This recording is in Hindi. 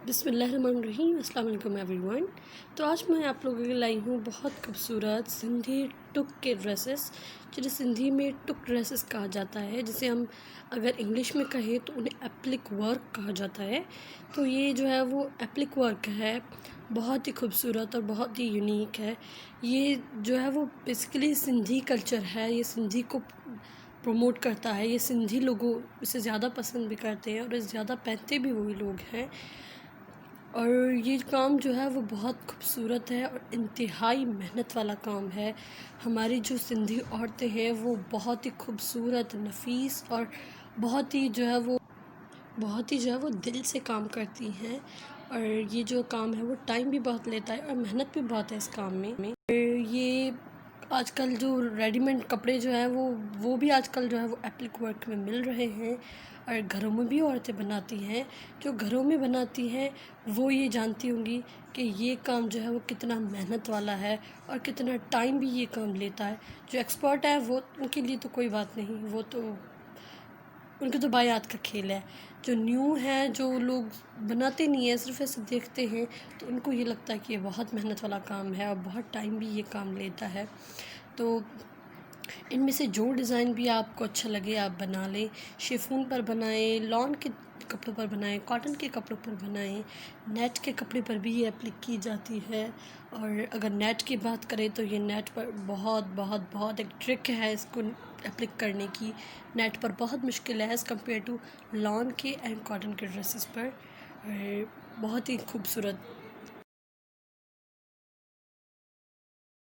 बिस्मिल्लाहिर्रहमानिर्रहीम, अस्सलाम वालेकुम एवरीवन। तो आज मैं आप लोगों के लिए लाई हूँ बहुत खूबसूरत सिंधी टुक के ड्रेसेस, जिन्हें सिंधी में टुक ड्रेसेस कहा जाता है, जिसे हम अगर इंग्लिश में कहें तो उन्हें एप्लिक वर्क कहा जाता है। तो ये जो है वो एप्लिक वर्क है, बहुत ही खूबसूरत और बहुत ही यूनिक है। ये जो है वो बेसिकली सिंधी कल्चर है, ये सिंधी को प्रमोट करता है। ये सिंधी लोगों इसे ज़्यादा पसंद भी करते हैं और इसे ज़्यादा पहनते भी वही लोग हैं। और ये काम जो है वो बहुत खूबसूरत है और इंतहाई मेहनत वाला काम है। हमारी जो सिंधी औरतें हैं वो बहुत ही खूबसूरत, नफीस और बहुत ही जो है वो दिल से काम करती हैं। और ये जो काम है वो टाइम भी बहुत लेता है और मेहनत भी बहुत है इस काम में। और ये आजकल जो रेडीमेड कपड़े जो हैं वो भी आजकल जो है वो एप्लिक वर्क में मिल रहे हैं और घरों में भी औरतें बनाती हैं। जो घरों में बनाती हैं वो ये जानती होंगी कि ये काम जो है वो कितना मेहनत वाला है और कितना टाइम भी ये काम लेता है। जो एक्सपर्ट है वो उनके लिए तो कोई बात नहीं, वो तो उनके तो बायात का खेल है। जो न्यू है, जो लोग बनाते नहीं हैं, सिर्फ ऐसे देखते हैं, तो उनको ये लगता है कि ये बहुत मेहनत वाला काम है और बहुत टाइम भी ये काम लेता है। तो इनमें से जो डिज़ाइन भी आपको अच्छा लगे आप बना लें। शिफॉन पर बनाएं, लॉन के कपड़ों पर बनाएं, कॉटन के कपड़ों पर बनाएं, नेट के कपड़े पर भी ये एप्लिक की जाती है। और अगर नेट की बात करें तो ये नेट पर बहुत बहुत बहुत एक ट्रिक है इसको एप्लिक करने की। नेट पर बहुत मुश्किल है एज़ कम्पेयर टू लॉन के एंड कॉटन के ड्रेसेस पर। बहुत ही खूबसूरत